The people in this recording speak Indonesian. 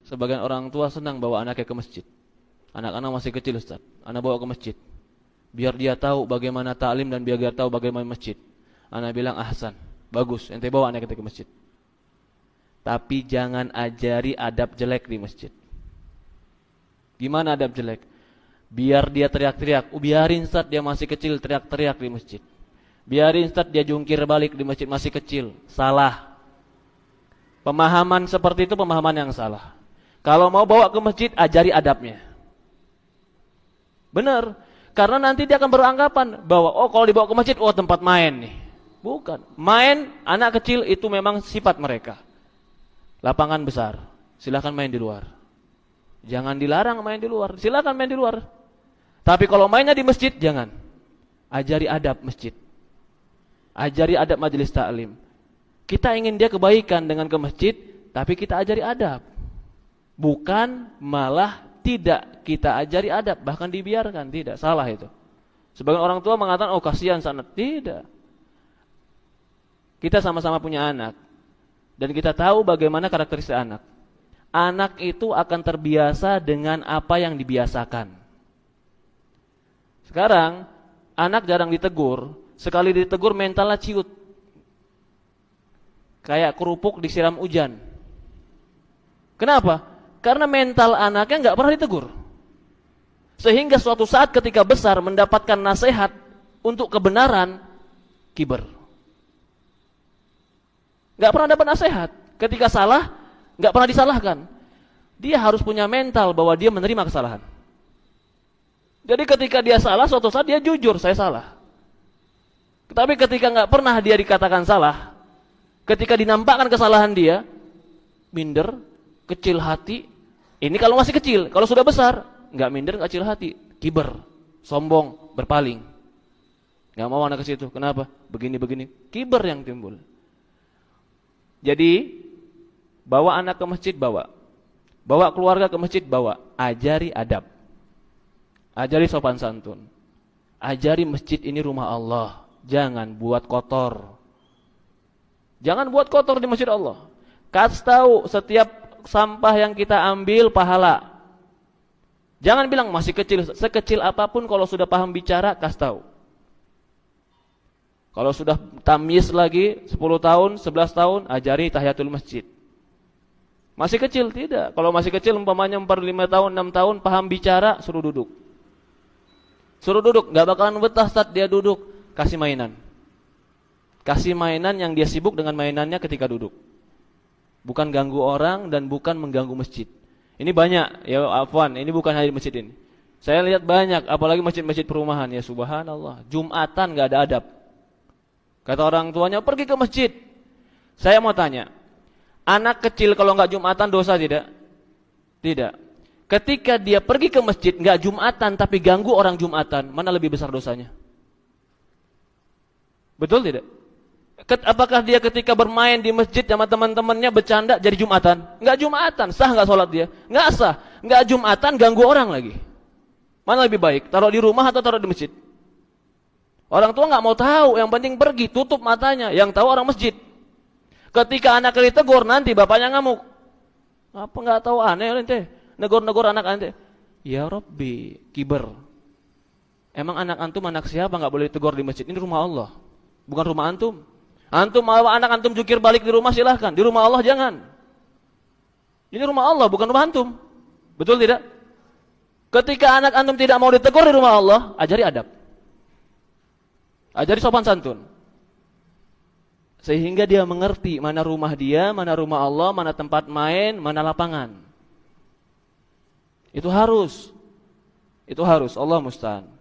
Sebagian orang tua senang bawa anaknya ke masjid. Anak-anak masih kecil, Ustaz. Anak bawa ke masjid. Biar dia tahu bagaimana ta'lim dan biar dia tahu bagaimana masjid. Anak bilang, ahsan, bagus, ente bawa anak kita ke masjid. Tapi jangan ajari adab jelek di masjid. Gimana adab jelek? Biar dia teriak-teriak. Biarin Ustaz dia masih kecil teriak-teriak di masjid. Biarin Ustaz dia jungkir balik di masjid masih kecil. Salah. Pemahaman seperti itu pemahaman yang salah. Kalau mau bawa ke masjid, ajari adabnya. Benar. Karena nanti dia akan beranggapan bahwa oh kalau dibawa ke masjid, oh tempat main nih. Bukan. Main anak kecil itu memang sifat mereka. Lapangan besar. Silakan main di luar. Jangan dilarang main di luar. Silakan main di luar. Tapi kalau mainnya di masjid, jangan. Ajari adab masjid. Ajari adab majelis taklim. Kita ingin dia kebaikan dengan ke masjid, tapi kita ajari adab. Bukan malah tidak kita ajari adab, bahkan dibiarkan. Tidak, salah itu. Sebagian orang tua mengatakan, oh kasihan sana. Tidak. Kita sama-sama punya anak. Dan kita tahu bagaimana karakteristik anak. Anak itu akan terbiasa dengan apa yang dibiasakan. Sekarang, anak jarang ditegur. Sekali ditegur mentalnya ciut. Kayak kerupuk disiram hujan. Kenapa? Karena mental anaknya nggak pernah ditegur. Sehingga suatu saat ketika besar mendapatkan nasihat untuk kebenaran, kiber. Nggak pernah dapat nasihat. Ketika salah, nggak pernah disalahkan. Dia harus punya mental bahwa dia menerima kesalahan. Jadi ketika dia salah, suatu saat dia jujur, saya salah. Tapi ketika nggak pernah dia dikatakan salah, ketika dinampakkan kesalahan dia, minder, kecil hati. Ini kalau masih kecil, kalau sudah besar, nggak minder, nggak kecil hati, kiber, sombong, berpaling. Nggak mau anak ke situ. Kenapa? Begini-begini, kiber yang timbul. Jadi, bawa anak ke masjid, bawa keluarga ke masjid, bawa. Ajari adab, ajari sopan santun, ajari masjid ini rumah Allah. Jangan buat kotor. Jangan buat kotor di masjid Allah. Kasih tahu setiap sampah yang kita ambil pahala. Jangan bilang masih kecil. Sekecil apapun kalau sudah paham bicara, kasih tahu. Kalau sudah tamyiz lagi 10 tahun, 11 tahun, ajari tahiyatul masjid. Masih kecil tidak. Kalau masih kecil umpamanya 4, 5 tahun, 6 tahun paham bicara, suruh duduk. Suruh duduk, enggak bakalan betah saat dia duduk. Kasih mainan. Kasih mainan yang dia sibuk dengan mainannya ketika duduk. Bukan ganggu orang dan bukan mengganggu masjid. Ini banyak, ya afwan, ini bukan hanya di masjid ini. Saya lihat banyak, apalagi masjid-masjid perumahan, ya subhanallah. Jumatan enggak ada adab. Kata orang tuanya, pergi ke masjid. Saya mau tanya, anak kecil kalau enggak Jumatan dosa tidak? Tidak. Ketika dia pergi ke masjid enggak Jumatan tapi ganggu orang Jumatan, mana lebih besar dosanya? Betul tidak? Apakah dia ketika bermain di masjid sama teman-temannya bercanda jadi Jumatan? Enggak Jumatan, sah enggak sholat dia? Enggak sah. Enggak Jumatan, ganggu orang lagi. Mana lebih baik? Taruh di rumah atau taruh di masjid? Orang tua enggak mau tahu, yang penting pergi, tutup matanya. Yang tahu orang masjid. Ketika anak ditegur nanti bapaknya ngamuk. Apa enggak tahu aneh ente? Negur-negur anak ente. Ya Rabbi, kiber. Emang anak antum anak siapa enggak boleh ditegur di masjid? Ini rumah Allah. Bukan rumah antum. Antum mau anak antum jungkir balik di rumah silahkan. Di rumah Allah jangan. Ini rumah Allah bukan rumah antum. Betul tidak? Ketika anak antum tidak mau ditegur di rumah Allah, ajari adab. Ajari sopan santun. Sehingga dia mengerti mana rumah dia, mana rumah Allah, mana tempat main, mana lapangan. Itu harus. Allah musta'an.